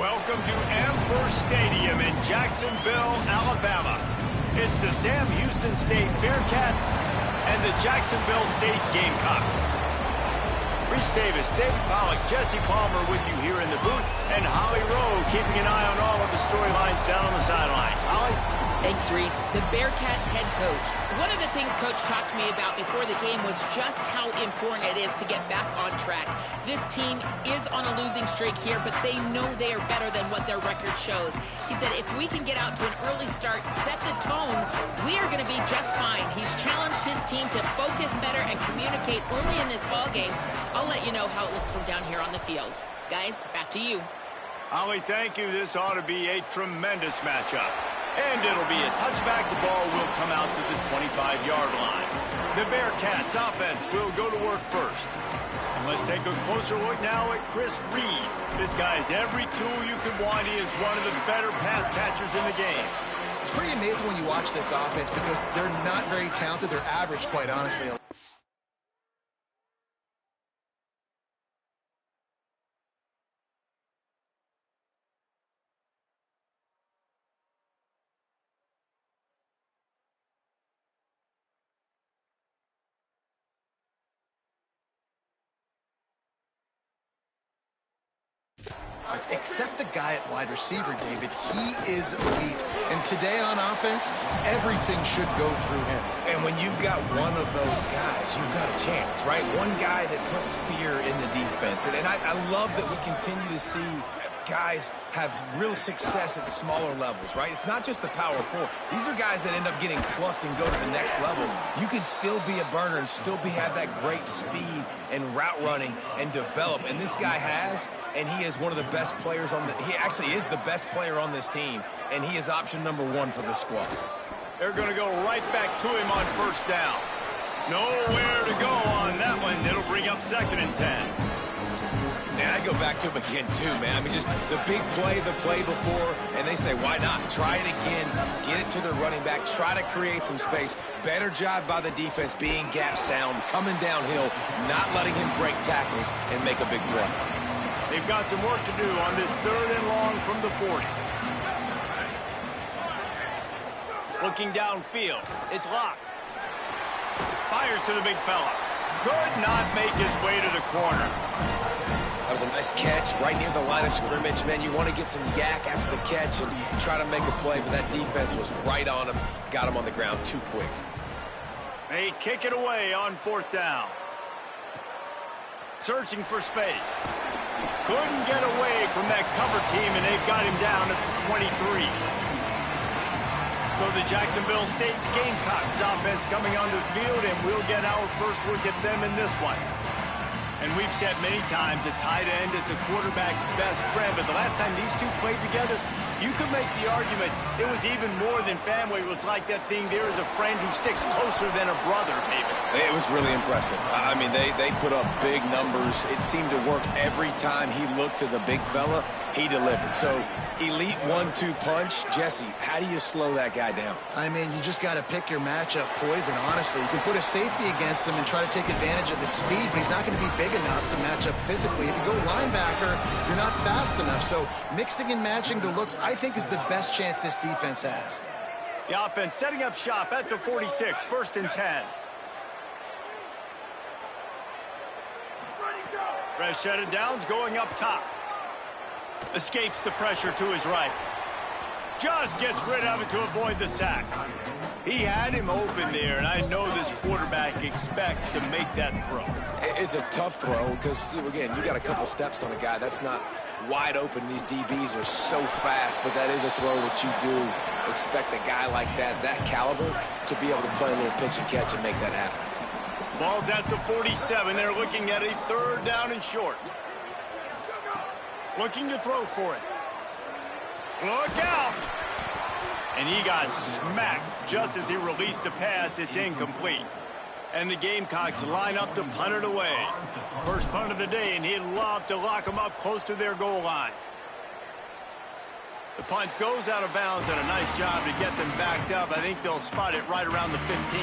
Welcome to Ember Stadium in Jacksonville, Alabama. It's the Sam Houston State Bearcats and the Jacksonville State Gamecocks. Reese Davis, David Pollack, Jesse Palmer with you here in the booth, and Holly Rowe keeping an eye on all of the storylines down on the sidelines. Holly? Thanks, Reese. The Bearcats head coach. One of the things Coach talked to me about before the game was just how important it is to get back on track. This team is on a losing streak here, but they know they are better than what their record shows. He said if we can get out to an early start, set the tone, we are going to be just fine. He's challenged his team to focus better and communicate early in this ballgame. I'll let you know how it looks from down here on the field. Guys, back to you. Holly, thank you. This ought to be a tremendous matchup. And it'll be a touchback. The ball will come out to the 25-yard line. The Bearcats offense will go to work first. And let's take a closer look now at Chris Reed. This guy has every tool you could want. He is one of the better pass catchers in the game. It's pretty amazing when you watch this offense because they're not very talented. They're average, quite honestly. Except the guy at wide receiver, David. He is elite. And today on offense, everything should go through him. And when you've got one of those guys, you've got a chance, right? One guy that puts fear in the defense. And I love that we continue to see guys have real success at smaller levels, right? It's not just the power four. These are guys that end up getting plucked and go to the next level. You can still be a burner and still have that great speed and route running and develop. And this guy has, and he is one of the best players on he actually is the best player on this team, and he is option number one for this squad. They're going to go right back to him on first down. Nowhere to go on that one. It'll bring up 2nd and 10. And I go back to him again, too, man. I mean, just the big play, the play before, and they say, why not? Try it again, get it to the running back, try to create some space. Better job by the defense being gap sound, coming downhill, not letting him break tackles and make a big play. They've got some work to do on this 3rd and long from the 40. Looking downfield, it's Locke. Fires to the big fella. Could not make his way to the corner. That was a nice catch right near the line of scrimmage. Man, you want to get some yak after the catch and try to make a play, but that defense was right on him, got him on the ground too quick. They kick it away on 4th down. Searching for space. Couldn't get away from that cover team, and they've got him down at the 23. So the Jacksonville State Gamecocks offense coming onto the field, and we'll get our first look at them in this one. And we've said many times a tight end is the quarterback's best friend, but the last time these two played together, you could make the argument it was even more than family. It was like that thing, there is a friend who sticks closer than a brother, David. It was really impressive. I mean, they put up big numbers. It seemed to work every time he looked to the big fella, he delivered. So, elite 1-2 punch. Jesse, how do you slow that guy down? I mean, you just got to pick your matchup poison, honestly. You can put a safety against him and try to take advantage of the speed, but he's not going to be big enough to match up physically. If you go linebacker, you're not fast enough. So mixing and matching the looks, I think, is the best chance this defense has. The offense setting up shop at the 46, 1st and 10. Rashad Downs going up top. Escapes the pressure to his right. Just gets rid of it to avoid the sack. He had him open there, and I know this quarterback expects to make that throw. It's a tough throw because, again, you got a couple steps on a guy. That's not wide open. These DBs are so fast, but that is a throw that you do expect a guy like that caliber, to be able to play a little pitch and catch and make that happen. Ball's at the 47. They're looking at a 3rd down and short. Looking to throw for it. Look out! And he got smacked just as he released the pass. It's incomplete. And the Gamecocks line up to punt it away. First punt of the day, and he'd love to lock them up close to their goal line. The punt goes out of bounds, and a nice job to get them backed up. I think they'll spot it right around the 15.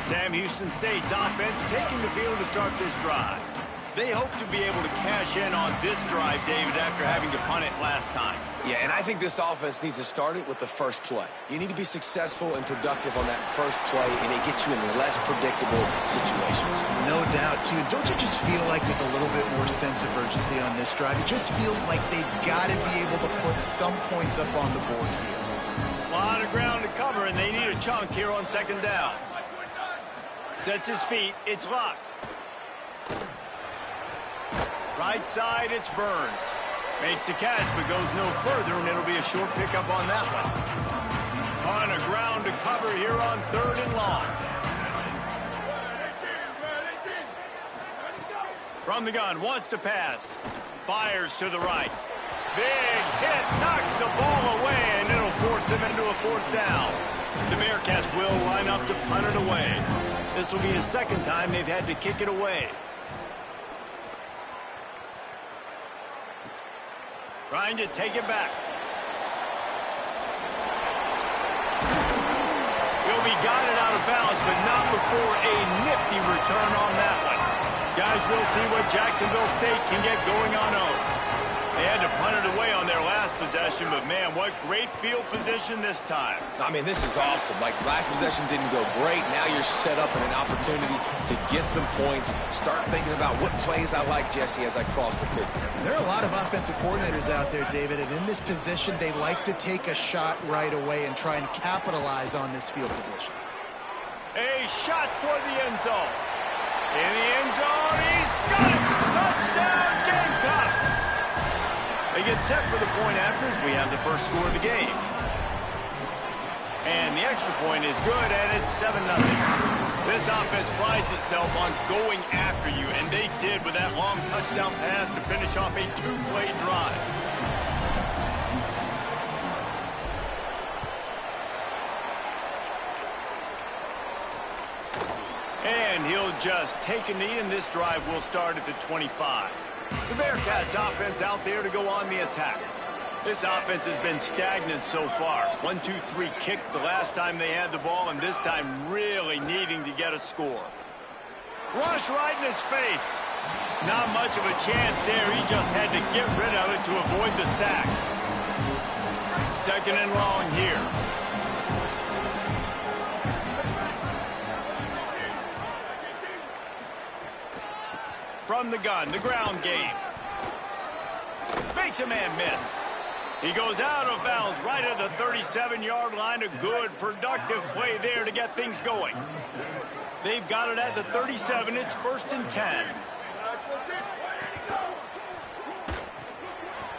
Sam Houston State's offense taking the field to start this drive. They hope to be able to cash in on this drive, David, after having to punt it last time. Yeah, and I think this offense needs to start it with the first play. You need to be successful and productive on that first play, and it gets you in less predictable situations. No doubt, too. Don't you just feel like there's a little bit more sense of urgency on this drive? It just feels like they've got to be able to put some points up on the board here. A lot of ground to cover, and they need a chunk here on second down. Sets his feet. It's locked. Right side, it's Burns. Makes the catch, but goes no further, and it'll be a short pickup on that one. Ton of ground to cover here on 3rd and long. From the gun, wants to pass. Fires to the right. Big hit, knocks the ball away, and it'll force them into a 4th down. The Bearcats will line up to punt it away. This will be the second time they've had to kick it away. Trying to take it back. Will be guided out of bounds, but not before a nifty return on that one. Guys, we'll see what Jacksonville State can get going on 0. They had to punt it away on their last possession, but man, what great field position this time. I mean, this is awesome. Like, last possession didn't go great. Now you're set up in an opportunity to get some points. Start thinking about what plays I like, Jesse, as I cross the 50. There are a lot of offensive coordinators out there, David, and in this position, they like to take a shot right away and try and capitalize on this field position. A shot toward the end zone. In the end zone, he's got it! Touchdown, Gamecocks! They get set for the point after as we have the first score of the game. And the extra point is good, and it's 7-0. This offense prides itself on going after you, and they did with that long touchdown pass to finish off a 2-play drive. And he'll just take a knee, and this drive will start at the 25. The Bearcats offense out there to go on the attack. This offense has been stagnant so far. 1-2-3 kick the last time they had the ball, and this time really needing to get a score. Rush right in his face. Not much of a chance there. He just had to get rid of it to avoid the sack. 2nd and long here. From the gun, the ground game. Makes a man miss. He goes out of bounds right at the 37-yard line. A good, productive play there to get things going. They've got it at the 37. It's 1st and 10.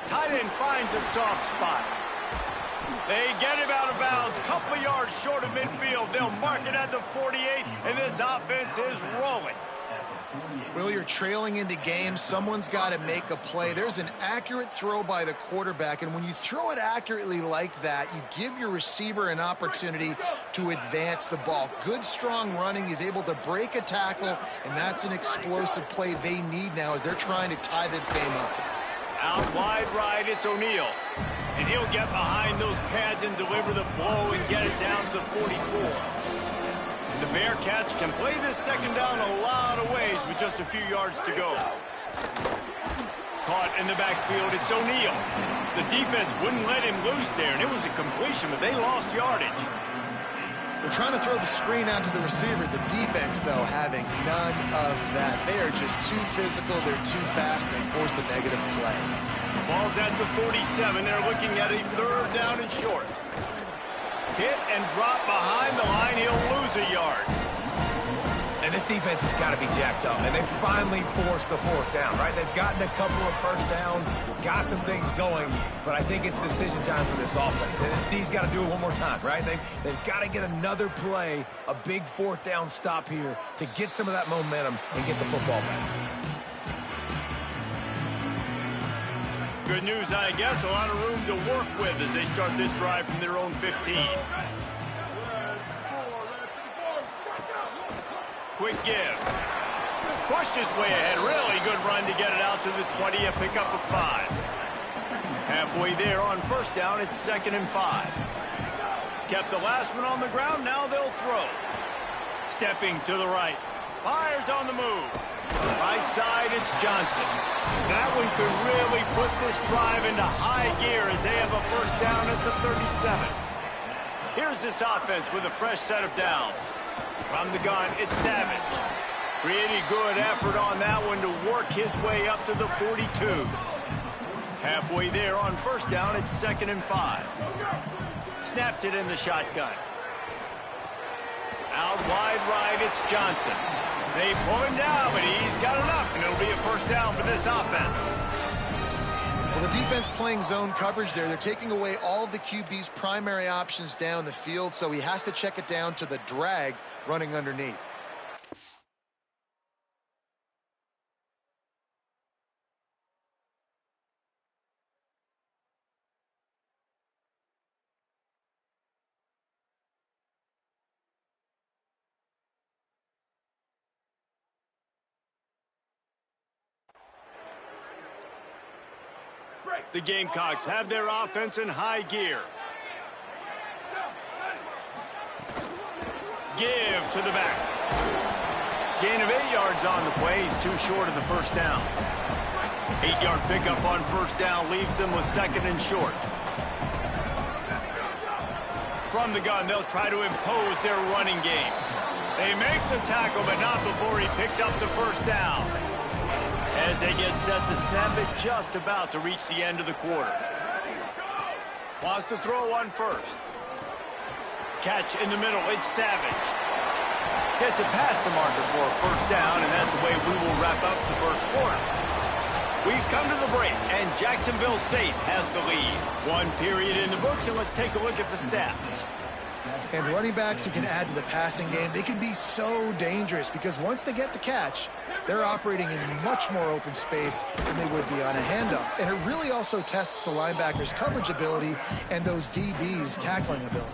Tight end finds a soft spot. They get him out of bounds. Couple yards short of midfield. They'll mark it at the 48, and this offense is rolling. Will, you're trailing into games. Someone's got to make a play. There's an accurate throw by the quarterback, and when you throw it accurately like that, you give your receiver an opportunity to advance the ball. Good, strong running. He's able to break a tackle, and that's an explosive play they need now as they're trying to tie this game up. Out wide right, it's O'Neal. And he'll get behind those pads and deliver the blow and get it down to the 44. The Bearcats can play this second down a lot of ways with just a few yards to go. Caught in the backfield, it's O'Neal. The defense wouldn't let him loose there, and it was a completion, but they lost yardage. They're trying to throw the screen out to the receiver. The defense, though, having none of that. They are just too physical, they're too fast, and they force a negative play. The ball's at the 47. They're looking at a 3rd down and short. Hit and drop behind the line. He'll lose a yard. And this defense has got to be jacked up. And they finally forced the 4th down, right? They've gotten a couple of first downs, got some things going, but I think it's decision time for this offense. And this D's got to do it one more time, right? They've got to get another play, a big 4th down stop here to get some of that momentum and get the football back. Good news, I guess. A lot of room to work with as they start this drive from their own 15. Quick give. Pushed his way ahead. Really good run to get it out to the 20. A pickup of 5. Halfway there on 1st down. It's 2nd and 5. Kept the last one on the ground. Now they'll throw. Stepping to the right. Fires on the move. Right side, it's Johnson. That one could really put this drive into high gear as they have a first down at the 37. Here's this offense with a fresh set of downs. From the gun, it's Savage. Pretty good effort on that one to work his way up to the 42. Halfway there on first down, it's 2nd and 5. Snapped it in the shotgun. Out wide right, it's Johnson. They pull him down, but he's got enough, and it'll be a first down for this offense. Well, the defense playing zone coverage there. They're taking away all of the QB's primary options down the field, so he has to check it down to the drag running underneath. The Gamecocks have their offense in high gear. Give to the back. Gain of 8 yards on the play. He's too short of the first down. 8-yard pickup on first down leaves them with 2nd and short. From the gun, they'll try to impose their running game. They make the tackle, but not before he picks up the first down. As they get set to snap it, just about to reach the end of the quarter. Wants to throw on first. Catch in the middle, it's Savage. Gets it past the marker for a first down, and that's the way we will wrap up the first quarter. We've come to the break, and Jacksonville State has the lead. 1 period in the books, and let's take a look at the stats. And running backs who can add to the passing game, they can be so dangerous because once they get the catch, they're operating in much more open space than they would be on a handoff. And it really also tests the linebackers' coverage ability and those DBs' tackling ability.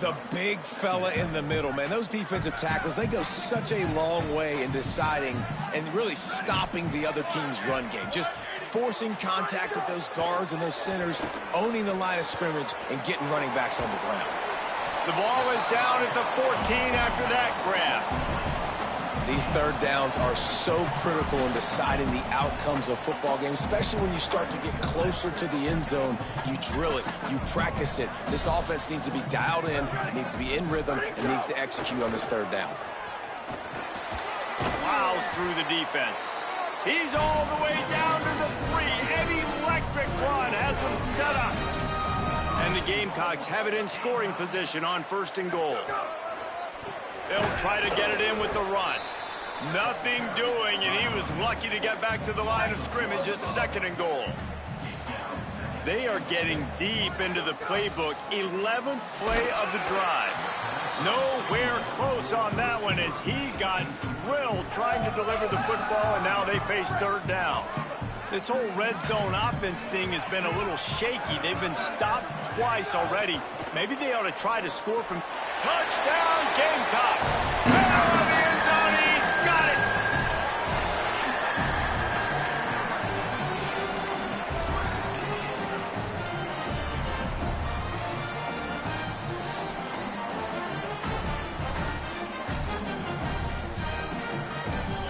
The big fella in the middle, man. Those defensive tackles, they go such a long way in deciding and really stopping the other team's run game. Just forcing contact with those guards and those centers, owning the line of scrimmage, and getting running backs on the ground. The ball is down at the 14 after that grab. These third downs are so critical in deciding the outcomes of football games, especially when you start to get closer to the end zone. You drill it, you practice it. This offense needs to be dialed in, needs to be in rhythm, and needs to execute on this third down. Plows through the defense. He's all the way down to the 3. An electric run has him set up. And the Gamecocks have it in scoring position on 1st and goal. They'll try to get it in with the run. Nothing doing, and he was lucky to get back to the line of scrimmage at 2nd and goal. They are getting deep into the playbook. 11th play of the drive. Nowhere close on that one as he got drilled trying to deliver the football, and now they face 3rd down. This whole red zone offense thing has been a little shaky. They've been stopped twice already. Maybe they ought to try to score from touchdown Gamecock. Out of the end zone, he's got it.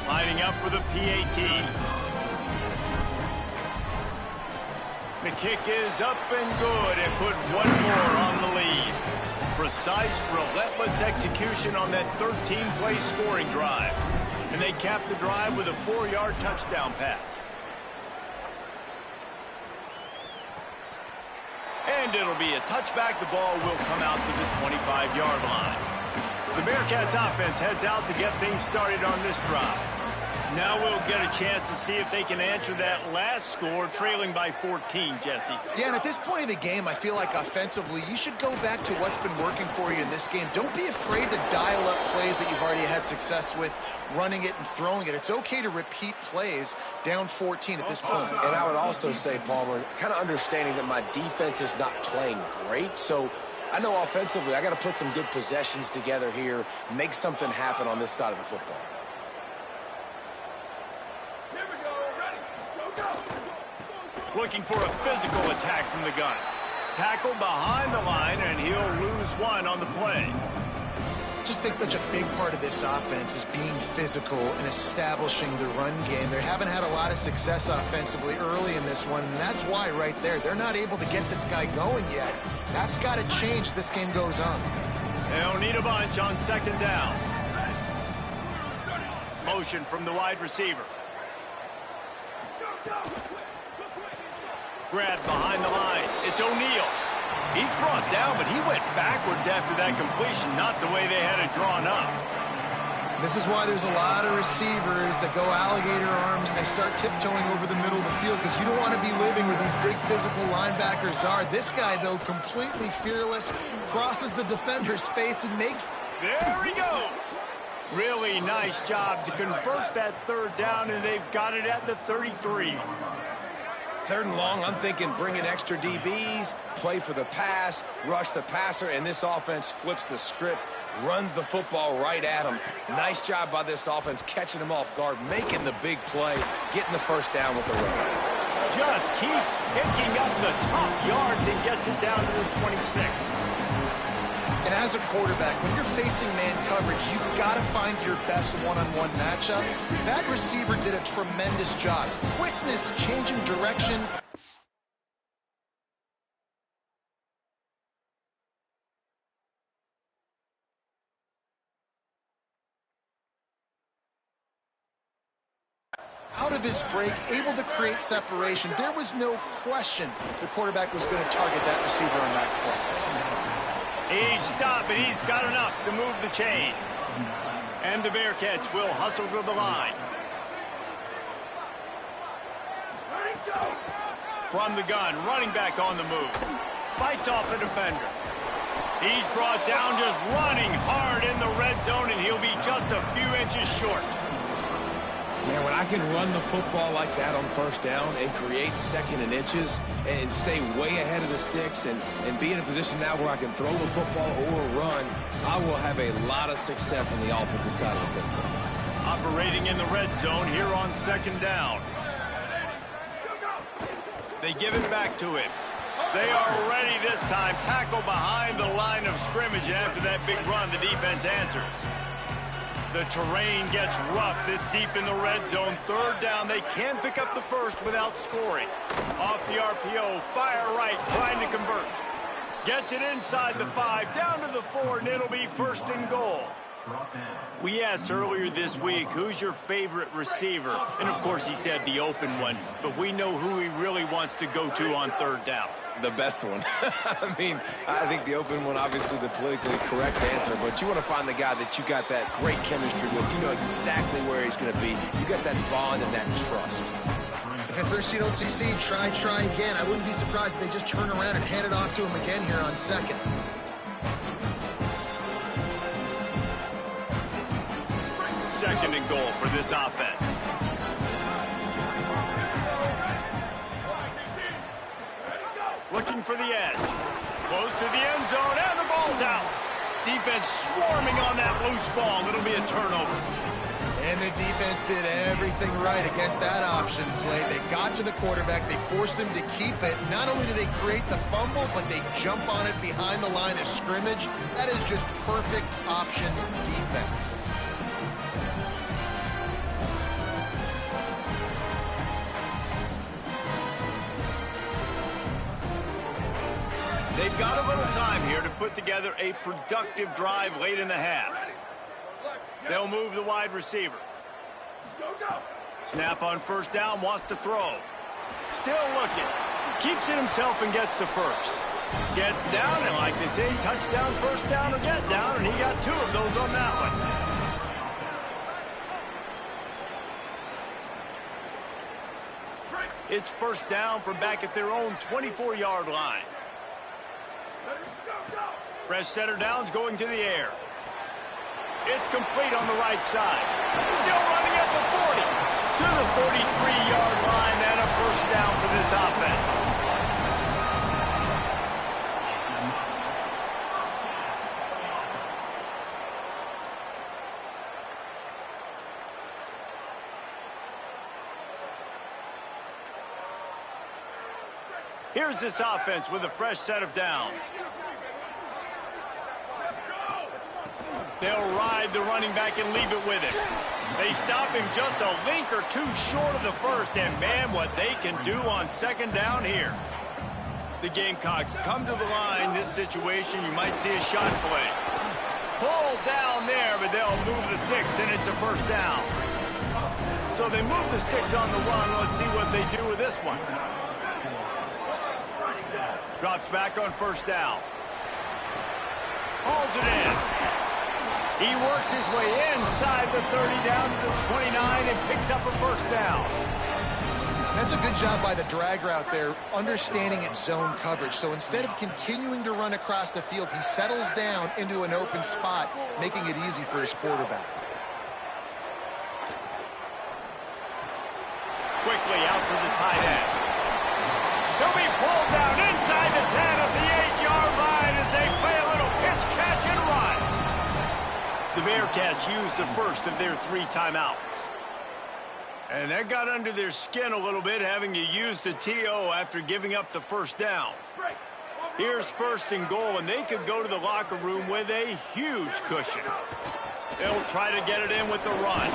Lining up for the PAT. The kick is up and good and put one more on the lead. Precise, relentless execution on that 13-play scoring drive. And they cap the drive with a 4-yard touchdown pass. And it'll be a touchback. The ball will come out to the 25-yard line. The Bearcats offense heads out to get things started on this drive. Now we'll get a chance to see if they can answer that last score, trailing by 14, Jesse. Yeah, and at this point of the game, I feel like offensively, you should go back to what's been working for you in this game. Don't be afraid to dial up plays that you've already had success with, running it and throwing it. It's okay to repeat plays down 14 at this point. And I would also say, Palmer, kind of understanding that my defense is not playing great, so I know offensively I got to put some good possessions together here, make something happen on this side of the football. Looking for a physical attack from the gun. Tackled behind the line, and he'll lose one on the play. Just just think such a big part of this offense is being physical and establishing the run game. They haven't had a lot of success offensively early in this one, and that's why right there, they're not able to get this guy going yet. That's got to change as this game goes on. They'll need a bunch on second down. Motion from the wide receiver. Grab behind the line. It's O'Neal. He's brought down, but he went backwards after that completion, not the way they had it drawn up. This is why there's a lot of receivers that go alligator arms and they start tiptoeing over the middle of the field, because you don't want to be living where these big physical linebackers are. This guy, though, completely fearless, crosses the defender's face and makes... There he goes! Really nice job to convert that third down, and they've got it at the 33. Third and long, I'm thinking bring in extra DBs, play for the pass, rush the passer, and this offense flips the script, runs the football right at him. Nice job by this offense, catching him off guard, making the big play, getting the first down with the run. Just keeps picking up the top yards and gets it down to the 26. And as a quarterback, when you're facing man coverage, you've got to find your best one-on-one matchup. That receiver did a tremendous job. Quickness, changing direction. Out of his break, able to create separation. There was no question the quarterback was going to target that receiver on that play. He stopped, but he's got enough to move the chain. And the Bearcats will hustle to the line. From the gun, running back on the move. Fights off a defender. He's brought down, just running hard in the red zone, and he'll be just a few inches short. Man, when I can run the football like that on first down and create second and inches and stay way ahead of the sticks and be in a position now where I can throw the football or run, I will have a lot of success on the offensive side of the football. Operating in the red zone here on second down. They give it back to him. They are ready this time. Tackle behind the line of scrimmage, and after that big run, the defense answers. The terrain gets rough this deep in the red zone. Third down, they can pick up the first without scoring. Off the RPO, fire right, trying to convert. Gets it inside the 5, down to the 4, and it'll be first and goal. We asked earlier this week, who's your favorite receiver? And of course he said the open one, but we know who he really wants to go to on third down. The best one. I mean, I think the open one, obviously the politically correct answer, but you want to find the guy that you got that great chemistry with. You know exactly where he's going to be. You got that bond and that trust. If at first you don't succeed, try again. I wouldn't be surprised if they just turn around and hand it off to him again here on second. Second and goal for this offense. Looking for the edge. Close to the end zone, and the ball's out. Defense swarming on that loose ball. It'll be a turnover. And the defense did everything right against that option play. They got to the quarterback. They forced him to keep it. Not only do they create the fumble, but they jump on it behind the line of scrimmage. That is just perfect option defense. They've got a little time here to put together a productive drive late in the half. They'll move the wide receiver. Snap on first down, wants to throw. Still looking. Keeps it himself and gets the first. Gets down, and like they say, touchdown, first down, or get down, and he got 2 of those on that one. It's first down from back at their own 24-yard line. Fresh setter downs going to the air. It's complete on the right side. Still running at the 40. To the 43-yard line, and a first down for this offense. Here's this offense with a fresh set of downs. They'll ride the running back and leave it with him. They stop him just a link or two short of the first, and man, what they can do on second down here. The Gamecocks come to the line. This situation, you might see a shot play. Pulled down there, but they'll move the sticks, and it's a first down. So they move the sticks on the run. Let's see what they do with this one. Drops back on first down. Hauls it in. He works his way inside the 30 down to the 29 and picks up a first down. That's a good job by the drag route there, understanding its zone coverage. So instead of continuing to run across the field, he settles down into an open spot, making it easy for his quarterback. Quickly out to the tight end. He'll be pulled down inside the 10 of the 8-yard line as they play a little pitch, catch, and run. The Bearcats used the first of their 3 timeouts. And that got under their skin a little bit, having to use the TO after giving up the first down. Here's first and goal, and they could go to the locker room with a huge cushion. They'll try to get it in with the run.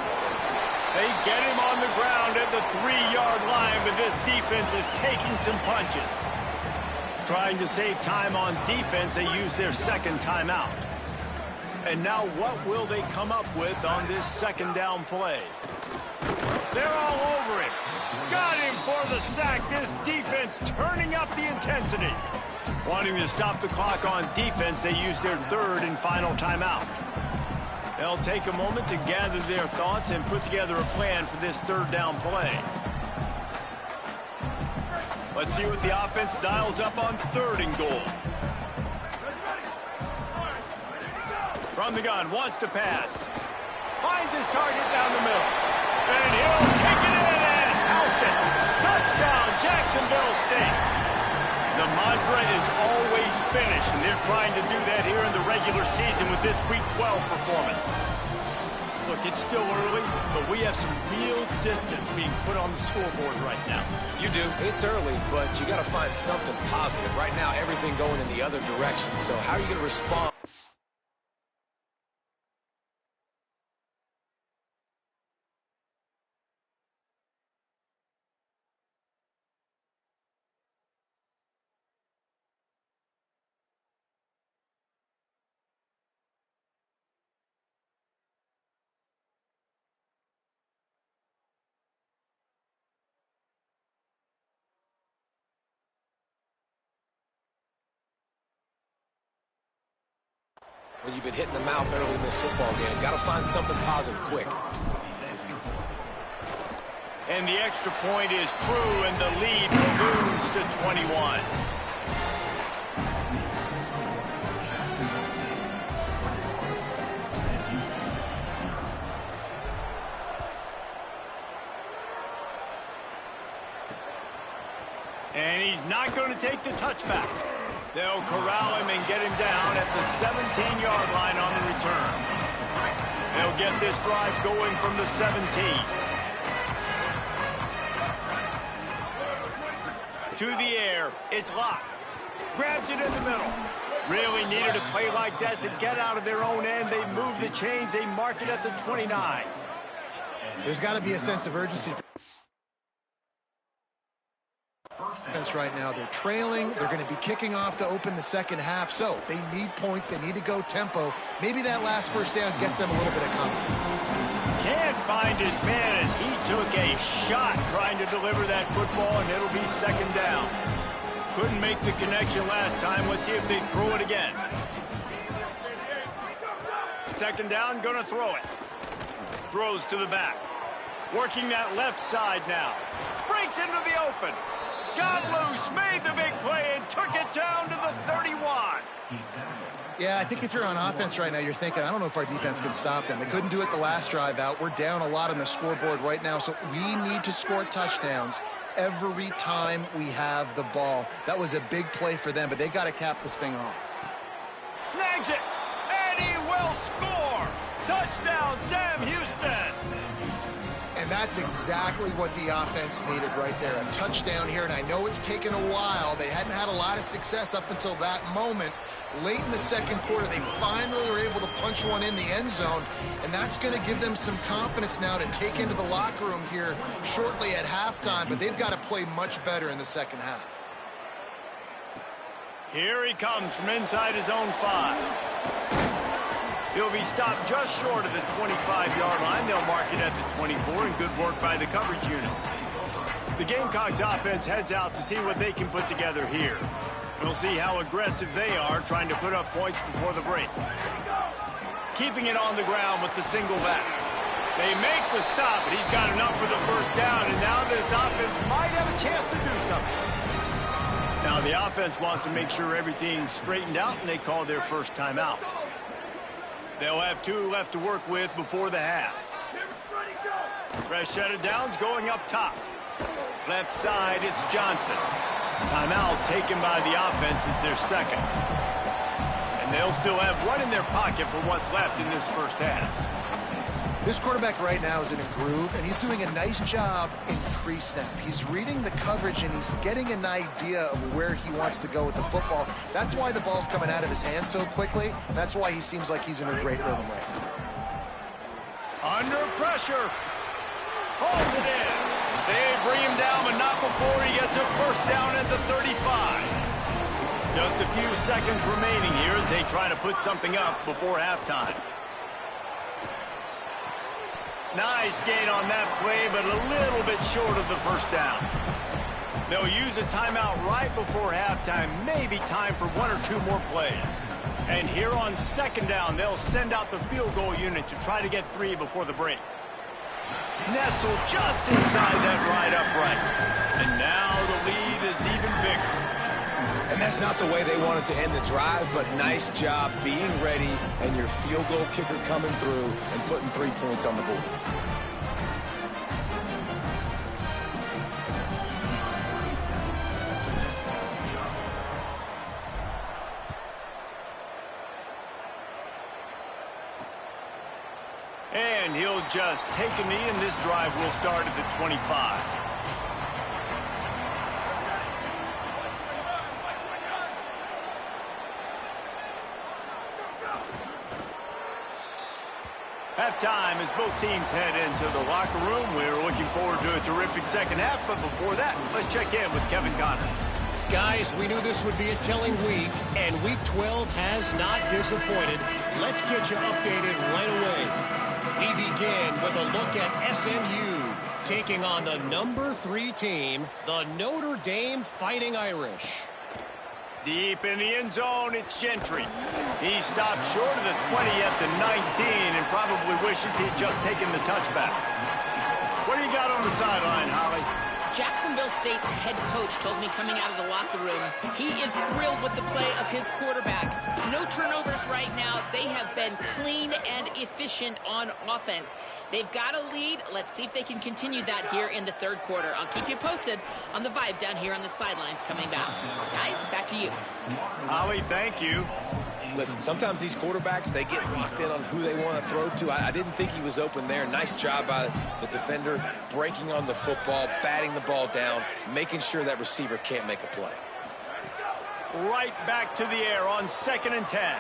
They get him on the ground at the 3-yard line, but this defense is taking some punches. Trying to save time on defense, they use their second timeout. And now what will they come up with on this second down play? They're all over him. Got him for the sack. This defense turning up the intensity. Wanting to stop the clock on defense, they use their third and final timeout. They'll take a moment to gather their thoughts and put together a plan for this third down play. Let's see what the offense dials up on third and goal. From the gun, wants to pass. Finds his target down the middle. And he'll take it in and house it. Touchdown, Jacksonville State. The mantra is always finish, and they're trying to do that here in the regular season with this Week 12 performance. Look, it's still early, but we have some real distance being put on the scoreboard right now. You do. It's early, but you got to find something positive. Right now, everything going in the other direction. So how are you going to respond? When you've been hitting the mouth early in this football game, got to find something positive quick. And the extra point is true, and the lead balloons to 21. And he's not going to take the touchback. They'll corral him and get him down at the 17-yard line on the return. They'll get this drive going from the 17. To the air, it's Locke. Grabs it in the middle. Really needed a play like that to get out of their own end. They move the chains. They mark it at the 29. There's got to be a sense of urgency right now. They're trailing. They're going to be kicking off to open the second half. So they need points. They need to go tempo. Maybe that last first down gets them a little bit of confidence. Can't find his man as he took a shot trying to deliver that football, and it'll be second down. Couldn't make the connection last time. Let's see if they throw it again. Second down, gonna throw it. Throws to the back. Working that left side now. Breaks into the open. Got loose, made the big play, and took it down to the 31. Yeah, I think if you're on offense right now, you're thinking, I don't know if our defense can stop them. They couldn't do it the last drive out. We're down a lot on the scoreboard right now, so we need to score touchdowns every time we have the ball. That was a big play for them, but they got to cap this thing off. Snags it, and he will score. Touchdown, Sam Houston. And that's exactly what the offense needed right there. A touchdown here, and I know it's taken a while. They hadn't had a lot of success up until that moment. Late in the second quarter, they finally were able to punch one in the end zone, and that's going to give them some confidence now to take into the locker room here shortly at halftime, but they've got to play much better in the second half. Here he comes from inside his own 5. He'll be stopped just short of the 25-yard line. They'll mark it at the 24, and good work by the coverage unit. The Gamecocks offense heads out to see what they can put together here. We'll see how aggressive they are trying to put up points before the break. Keeping it on the ground with the single back. They make the stop, but he's got enough for the first down, and now this offense might have a chance to do something. Now the offense wants to make sure everything's straightened out, and they call their first timeout. They'll have 2 left to work with before the half. Fresh set of downs going up top. Left side, it's Johnson. Timeout taken by the offense. It's their second. And they'll still have 1 in their pocket for what's left in this first half. This quarterback right now is in a groove, and he's doing a nice job in pre-snap. He's reading the coverage, and he's getting an idea of where he wants to go with the football. That's why the ball's coming out of his hands so quickly. That's why he seems like he's in a great rhythm right now. Under pressure. Holds it in. They bring him down, but not before he gets a first down at the 35. Just a few seconds remaining here as they try to put something up before halftime. Nice gain on that play, but a little bit short of the first down. They'll use a timeout right before halftime, maybe time for 1 or 2 more plays. And here on second down, they'll send out the field goal unit to try to get 3 before the break. Nestled just inside that right upright. And now the lead is even bigger. And that's not the way they wanted to end the drive, but nice job being ready and your field goal kicker coming through and putting 3 points on the board. And he'll just take a knee, and this drive will start at the 25. Halftime as both teams head into the locker room. We're looking forward to a terrific second half, but before that, let's check in with Kevin Connors. Guys, we knew this would be a telling week, and Week 12 has not disappointed. Let's get you updated right away. We begin with a look at SMU taking on the number 3 team, the Notre Dame Fighting Irish. Deep in the end zone, it's Gentry. He stopped short of the 20 at the 19 and probably wishes he'd just taken the touchback. What do you got on the sideline, Holly? Jacksonville State's head coach told me coming out of the locker room he is thrilled with the play of his quarterback. No turnovers right now. They have been clean and efficient on offense. They've got a lead. Let's see if they can continue that here in the third quarter. I'll keep you posted on the vibe down here on the sidelines coming back. Guys, back to you. Holly, thank you. Listen, sometimes these quarterbacks, they get locked in on who they want to throw to. I didn't think he was open there. Nice job by the defender, breaking on the football, batting the ball down, making sure that receiver can't make a play. Right back to the air on 2nd and 10.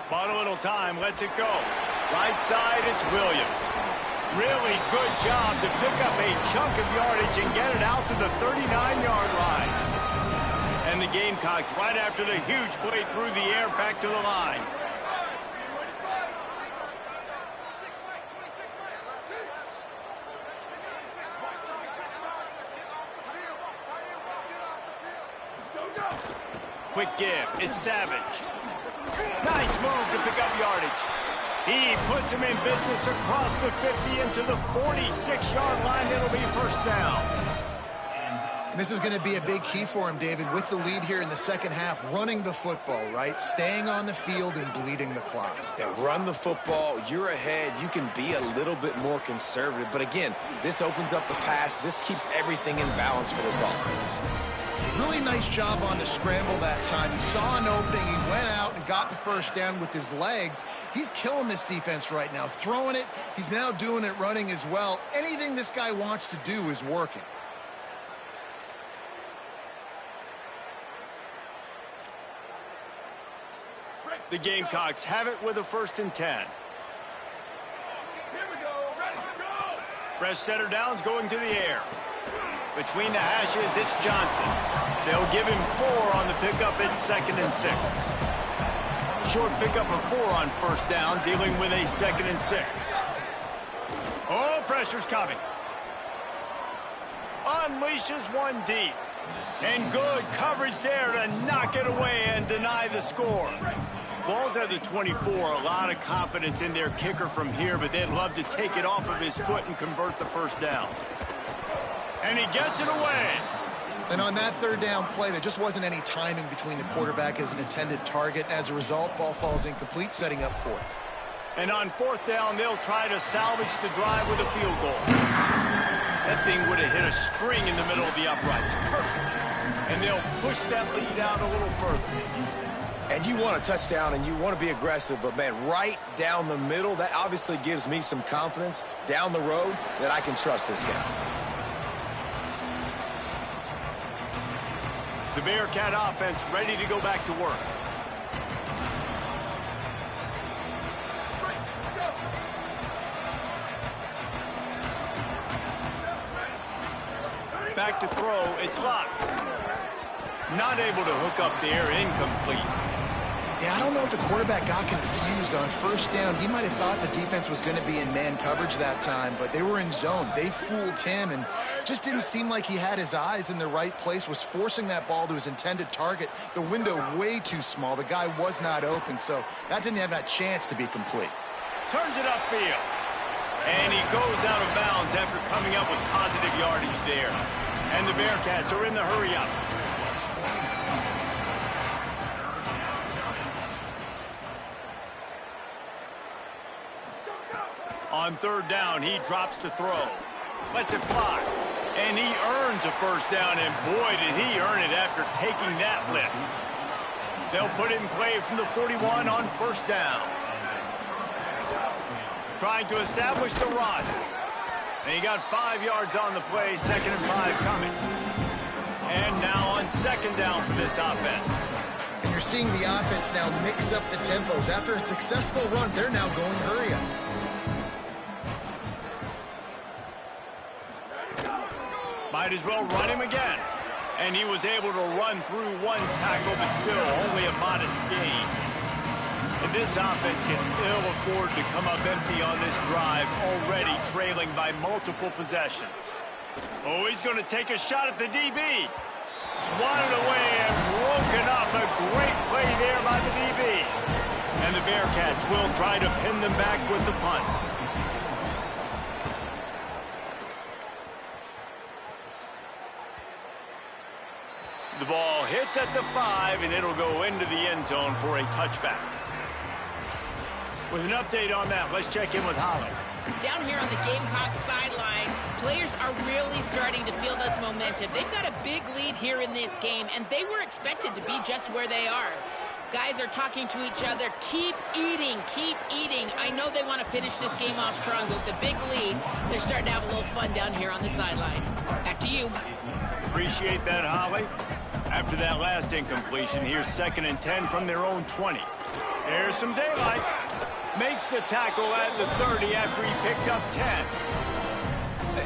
Bought a little time, lets it go. Right side, it's Williams. Really good job to pick up a chunk of yardage and get it out to the 39-yard line. And the Gamecocks, right after the huge play through the air, back to the line. Quick give. It's Savage. Nice move to pick up yardage. He puts him in business across the 50 into the 46-yard line. It'll be first down. This is going to be a big key for him, David, with the lead here in the second half, running the football, right? Staying on the field and bleeding the clock. Yeah, run the football. You're ahead. You can be a little bit more conservative. But again, this opens up the pass. This keeps everything in balance for this offense. Really nice job on the scramble that time. He saw an opening, he went out and got the first down with his legs. He's killing this defense right now, throwing it. He's now doing it running as well. Anything this guy wants to do is working. The Gamecocks have it with a 1st and 10. Here we go. Ready to go. Fresh center downs going to the air. Between the hashes, it's Johnson. They'll give him 4 on the pickup at 2nd and 6. Short pickup of 4 on 1st down, dealing with a 2nd and 6. Oh, pressure's coming. Unleashes one deep. And good coverage there to knock it away and deny the score. Ball's at the 24. A lot of confidence in their kicker from here, but they'd love to take it off of his foot and convert the 1st down. And he gets it away. And on that 3rd down play, there just wasn't any timing between the quarterback as an intended target. As a result, ball falls incomplete, setting up 4th. And on 4th down, they'll try to salvage the drive with a field goal. That thing would have hit a string in the middle of the uprights. Perfect. And they'll push that lead out a little further. And you want a touchdown and you want to be aggressive, but man, right down the middle, that obviously gives me some confidence down the road that I can trust this guy. The Bearcat offense ready to go back to work. Back to throw, it's locked. Not able to hook up there, incomplete. Yeah, I don't know if the quarterback got confused on 1st down. He might have thought the defense was going to be in man coverage that time, but they were in zone. They fooled him and just didn't seem like he had his eyes in the right place, was forcing that ball to his intended target. The window way too small. The guy was not open, so that didn't have that chance to be complete. Turns it upfield. And he goes out of bounds after coming up with positive yardage there. And the Bearcats are in the hurry-up. On 3rd down, he drops to throw. Lets it fly. And he earns a 1st down, and boy, did he earn it after taking that lift. They'll put it in play from the 41 on 1st down. Trying to establish the run. And he got 5 yards on the play, 2nd and 5 coming. And now on 2nd down for this offense. And you're seeing the offense now mix up the tempos. After a successful run, they're now going hurry up. Might as well run him again. And he was able to run through 1 tackle, but still only a modest gain. And this offense can ill afford to come up empty on this drive, already trailing by multiple possessions. Oh, he's going to take a shot at the DB. Swatted away and broken up. A great play there by the DB. And the Bearcats will try to pin them back with the punt. The ball hits at the 5, and it'll go into the end zone for a touchback. With an update on that, let's check in with Holly. Down here on the Gamecock sideline, players are really starting to feel this momentum. They've got a big lead here in this game, and they were expected to be just where they are. Guys are talking to each other. Keep eating, keep eating. I know they want to finish this game off strong, but with the big lead, they're starting to have a little fun down here on the sideline. Back to you. Appreciate that, Holly. After that last incompletion, here's 2nd and 10 from their own 20. There's some daylight. Makes the tackle at the 30 after he picked up 10.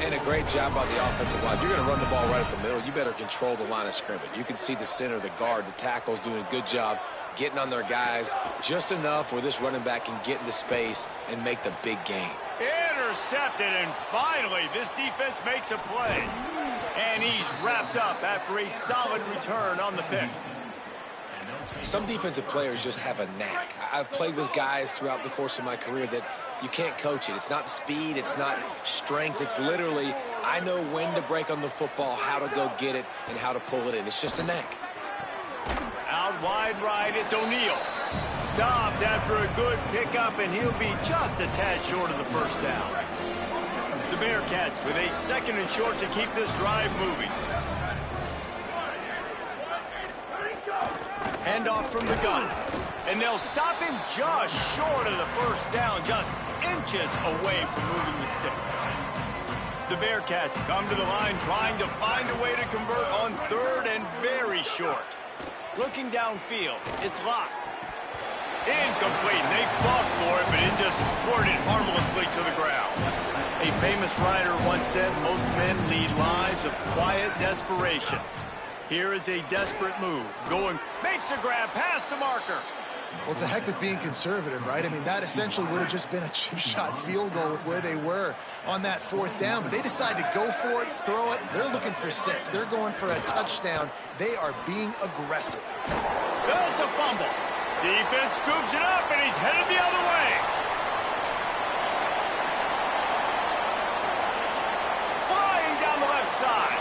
And a great job by the offensive line. If you're going to run the ball right up the middle, you better control the line of scrimmage. You can see the center, the guard, the tackles doing a good job getting on their guys just enough where this running back can get into space and make the big gain. Intercepted, and finally this defense makes a play. And he's wrapped up after a solid return on the pick. Some defensive players just have a knack. I've played with guys throughout the course of my career that you can't coach it. It's not speed. It's not strength. It's literally, I know when to break on the football, how to go get it, and how to pull it in. It's just a knack. Out wide right, it's O'Neal. Stopped after a good pickup, and he'll be just a tad short of the 1st down. The Bearcats with a 2nd and short to keep this drive moving. Handoff from the gun. And they'll stop him just short of the first down, just inches away from moving the sticks. The Bearcats come to the line trying to find a way to convert on third and very short. Looking downfield, it's locked. Incomplete. They fought for it, but it just squirted harmlessly to the ground. A famous writer once said, most men lead lives of quiet desperation. Here is a desperate move. Going, makes a grab past the marker. Well, it's a heck with being conservative, right? I mean, that essentially would have just been a chip shot field goal with where they were on that fourth down. But they decide to go for it, throw it. They're looking for 6. They're going for a touchdown. They are being aggressive. It's a fumble. Defense scoops it up, and he's headed the other way. Flying down the left side.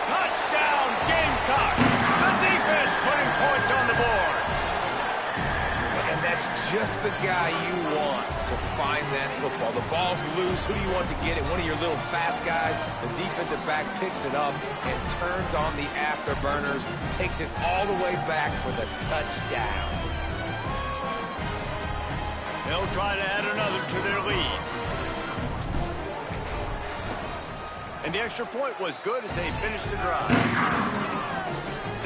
Touchdown, Gamecocks. The defense putting points on the board. And that's just the guy you want to find that football. The ball's loose. Who do you want to get it? One of your little fast guys. The defensive back picks it up and turns on the afterburners, takes it all the way back for the touchdown. They'll try to add another to their lead. And the extra point was good as they finished the drive.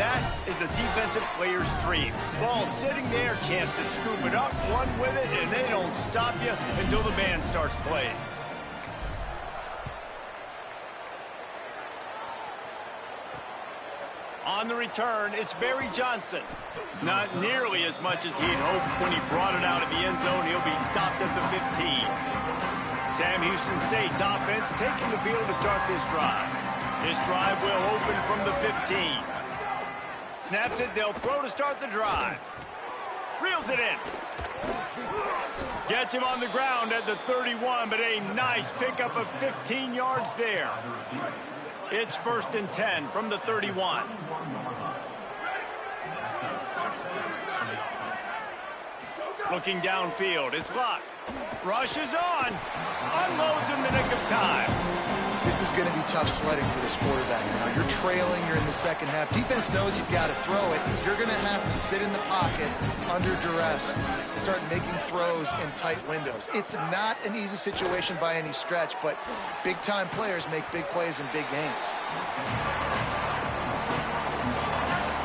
That is a defensive player's dream. Ball sitting there, chance to scoop it up, run with it, and they don't stop you until the band starts playing. On the return, it's Barry Johnson. Not nearly as much as he'd hoped when he brought it out of the end zone. He'll be stopped at the 15. Sam Houston State's offense taking the field to start this drive. This drive will open from the 15. Snaps it, they'll throw to start the drive. Reels it in. Gets him on the ground at the 31, but a nice pickup of 15 yards there. It's 1st and 10 from the 31. Looking downfield, it's locked. Rushes on. Unloads in the nick of time. This is going to be tough sledding for this quarterback now. You're trailing, you're in the second half. Defense knows you've got to throw it. You're going to have to sit in the pocket under duress and start making throws in tight windows. It's not an easy situation by any stretch, but big-time players make big plays in big games.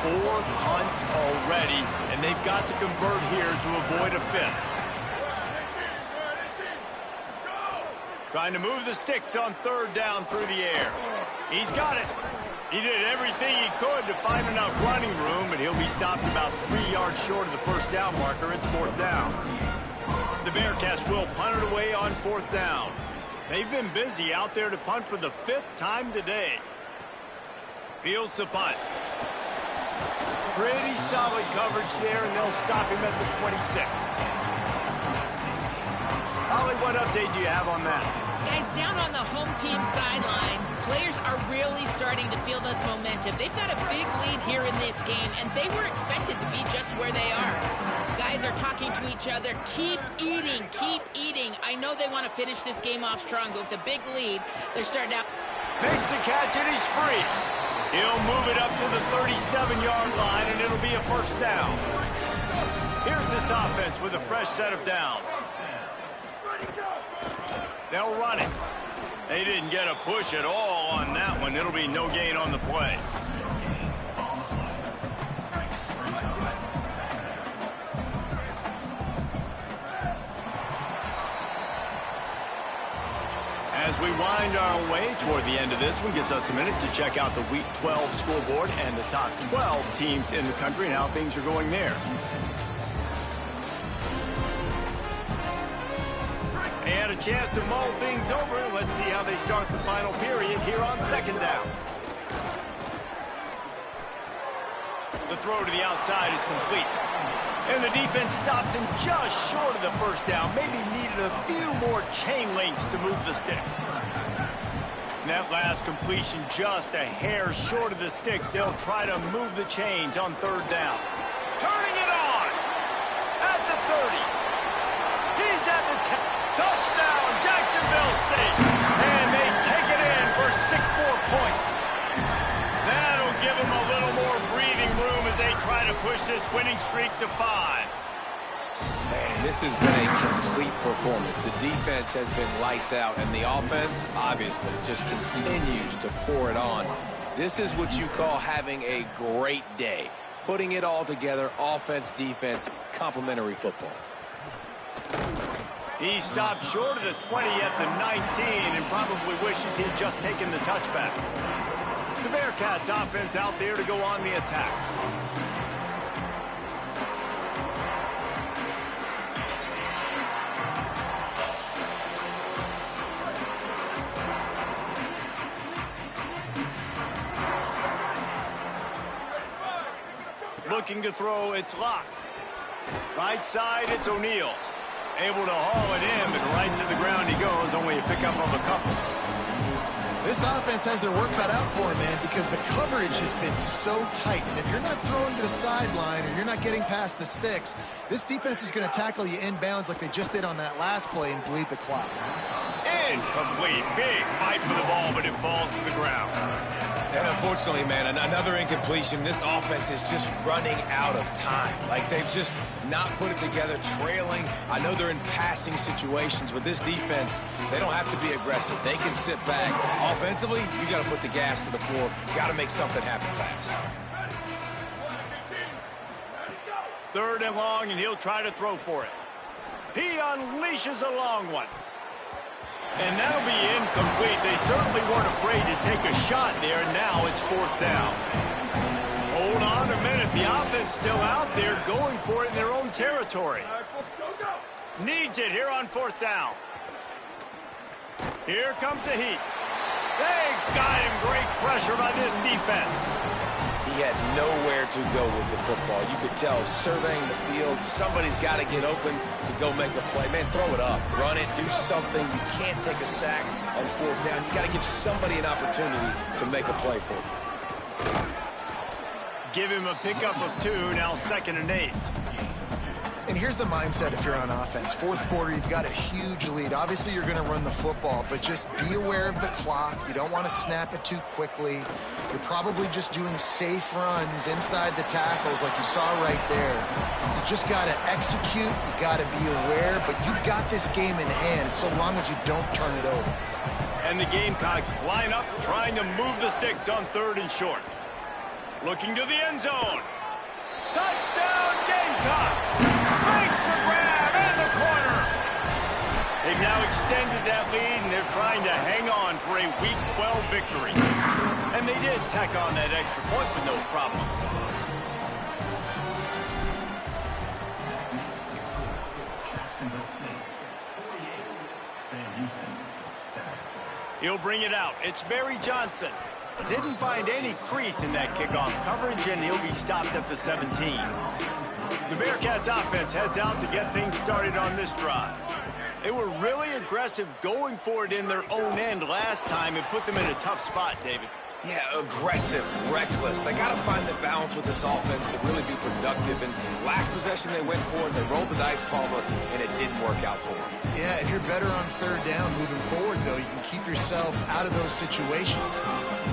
4 punts already, and they've got to convert here to avoid a 5th. Trying to move the sticks on 3rd down through the air. He's got it. He did everything he could to find enough running room, but he'll be stopped about 3 yards short of the 1st down marker. It's 4th down. The Bearcats will punt it away on 4th down. They've been busy out there to punt for the 5th time today. Fields the punt. Pretty solid coverage there, and they'll stop him at the 26. Holly, what update do you have on that? Guys, down on the home team sideline, players are really starting to feel this momentum. They've got a big lead here in this game, and they were expected to be just where they are. Guys are talking to each other. Keep eating, keep eating. I know they want to finish this game off strong, but with a big lead, they're starting out. Makes the catch, and he's free. He'll move it up to the 37-yard line, and it'll be a 1st down. Here's this offense with a fresh set of downs. They'll run it. They didn't get a push at all on that one. It'll be no gain on the play. As we wind our way toward the end of this one, gives us a minute to check out the Week 12 scoreboard and the top 12 teams in the country and how things are going there. They had a chance to mull things over. Let's see how they start the final period here on 2nd down. The throw to the outside is complete. And the defense stops him just short of the 1st down. Maybe needed a few more chain links to move the sticks. And that last completion just a hair short of the sticks. They'll try to move the chains on 3rd down. Turning it on at the 30. He's at the 10. Touchdown, Jacksonville State. And they take it in for 6 more points. That'll give them a little more breathing room as they try to push this winning streak to 5. Man, this has been a complete performance. The defense has been lights out, and the offense, obviously, just continues to pour it on. This is what you call having a great day. Putting it all together, offense, defense, complementary football. He stopped short of the 20 at the 19 and probably wishes he had just taken the touchback. The Bearcats offense out there to go on the attack. Looking to throw, it's Locke. Right side, it's O'Neal. Able to haul it in, but right to the ground he goes, only a pickup of a couple. This offense has their work cut out for him, man, because the coverage has been so tight. And if you're not throwing to the sideline or you're not getting past the sticks, this defense is going to tackle you inbounds like they just did on that last play and bleed the clock. Incomplete. Big fight for the ball, but it falls to the ground. And unfortunately, man, another incompletion. This offense is just running out of time. Like, they've just not put it together, trailing. I know they're in passing situations, but this defense, they don't have to be aggressive. They can sit back. Offensively, you got to put the gas to the floor. Got to make something happen fast. 3rd and long, and he'll try to throw for it. He unleashes a long one. And that'll be incomplete. They certainly weren't afraid to take a shot there, and now it's 4th down. Hold on a minute. The offense still out there going for it in their own territory. Needs it here on 4th down. Here comes the heat. They got him. Great pressure by this defense. He had nowhere to go with the football. You could tell, surveying the field, somebody's got to get open to go make a play. Man, throw it up, run it, do something. You can't take a sack on 4th down. You got to give somebody an opportunity to make a play for you. Give him a pickup of 2, now 2nd and 8. And here's the mindset if you're on offense. 4th quarter, you've got a huge lead. Obviously, you're going to run the football, but just be aware of the clock. You don't want to snap it too quickly. You're probably just doing safe runs inside the tackles like you saw right there. You just got to execute. You got to be aware, but you've got this game in hand so long as you don't turn it over. And the Gamecocks line up, trying to move the sticks on 3rd and short. Looking to the end zone. Touchdown, Gamecocks! Makes the grab in the corner. They've now extended that lead, and they're trying to hang on for a Week 12 victory. And they did tack on that extra point with no problem. He'll bring it out. It's Barry Johnson. Didn't find any crease in that kickoff coverage, and he'll be stopped at the 17. The Bearcats offense heads out to get things started on this drive. They were really aggressive going for it in their own end last time and put them in a tough spot, David. Yeah, aggressive, reckless. They got to find the balance with this offense to really be productive. And last possession they went for it, they rolled the dice, Palmer, and it didn't work out for them. Yeah, if you're better on 3rd down moving forward, though, you can keep yourself out of those situations.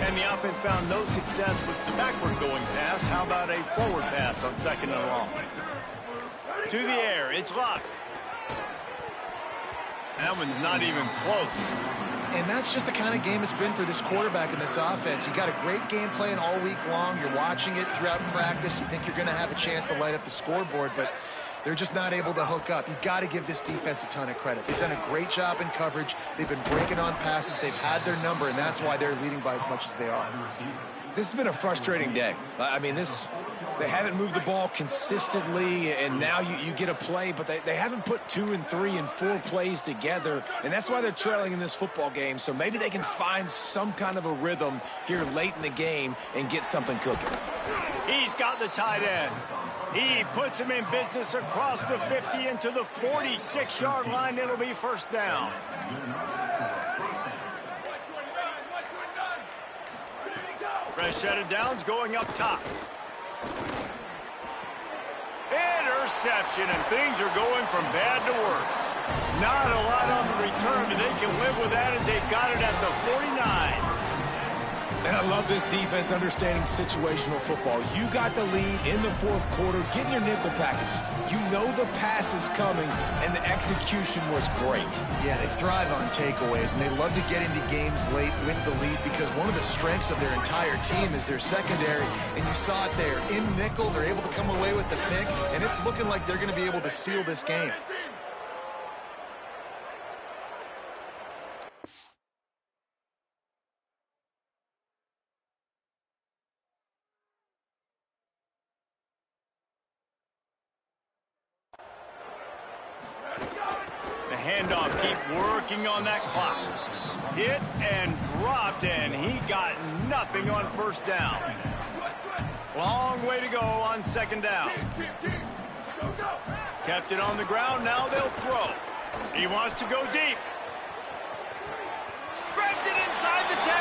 And the offense found no success with the backward-going pass. How about a forward pass on 2nd and long? To the air, it's Locke. That one's not even close. And that's just the kind of game it's been for this quarterback in this offense. You got a great game plan all week long. You're watching it throughout practice. You think you're going to have a chance to light up the scoreboard, but they're just not able to hook up. You got to give this defense a ton of credit. They've done a great job in coverage. They've been breaking on passes. They've had their number, and that's why they're leading by as much as they are. This has been a frustrating day. I mean, they haven't moved the ball consistently, and now you get a play, but they haven't put 2 and 3 and 4 plays together, and that's why they're trailing in this football game. So maybe they can find some kind of a rhythm here late in the game and get something cooking. He's got the tight end. He puts him in business across the 50 into the 46-yard line. It'll be 1st down. Fresh set of downs going up top. Interception, and things are going from bad to worse. Not a lot on the return, but they can live with that as they got it at the 49. And I love this defense understanding situational football. You got the lead in the fourth quarter, getting your nickel packages. You know the pass is coming, and the execution was great. Yeah, they thrive on takeaways, and they love to get into games late with the lead because one of the strengths of their entire team is their secondary, and you saw it there. In nickel, they're able to come away with the pick, and it's looking like they're going to be able to seal this game. Handoff, keep working on that clock. Hit and dropped, and he got nothing on first down. Long way to go on second down. Kept it on the ground, now they'll throw. He wants to go deep. Grabs it inside the 10.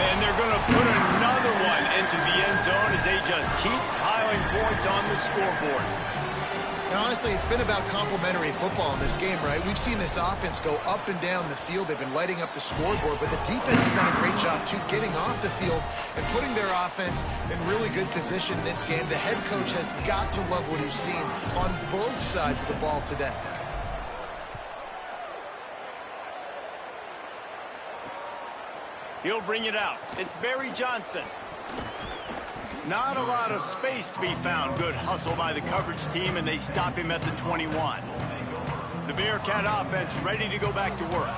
And they're going to put another one into the end zone as they just keep piling points on the scoreboard. And honestly, it's been about complementary football in this game, right? We've seen this offense go up and down the field. They've been lighting up the scoreboard, but the defense has done a great job, too, getting off the field and putting their offense in really good position in this game. The head coach has got to love what he's seen on both sides of the ball today. He'll bring it out. It's Barry Johnson. Not a lot of space to be found. Good hustle by the coverage team, and they stop him at the 21. The Bearcat offense ready to go back to work.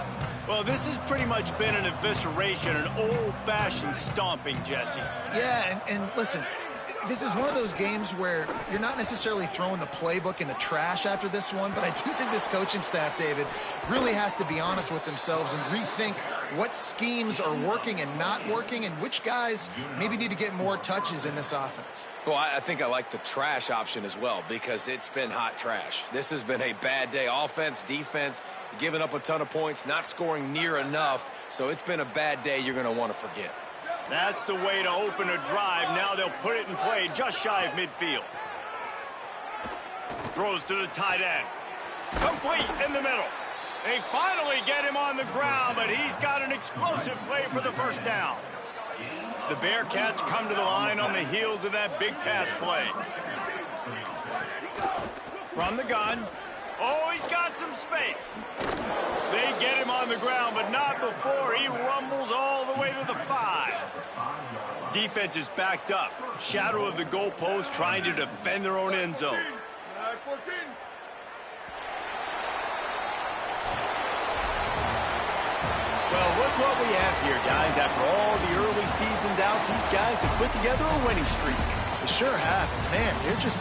Well, this has pretty much been an evisceration, an old-fashioned stomping, Jesse. Yeah, and listen, this is one of those games where you're not necessarily throwing the playbook in the trash after this one, but I do think this coaching staff, David, really has to be honest with themselves and rethink what schemes are working and not working and which guys maybe need to get more touches in this offense. Well, I think I like the trash option as well because it's been hot trash. This has been a bad day. Offense, defense, giving up a ton of points, not scoring near enough, so it's been a bad day you're going to want to forget. That's the way to open a drive. Now they'll put it in play just shy of midfield. Throws to the tight end. Complete in the middle. They finally get him on the ground, but he's got an explosive play for the first down. The Bearcats come to the line on the heels of that big pass play. From the gun. Oh, he's got some space. They get him on the ground, but not before he rumbles all the way to the 5. Defense is backed up. Shadow of the goalpost trying to defend their own end zone. Well, look what we have here, guys. After all the early season doubts, these guys have put together a winning streak. They sure have. Man, they're just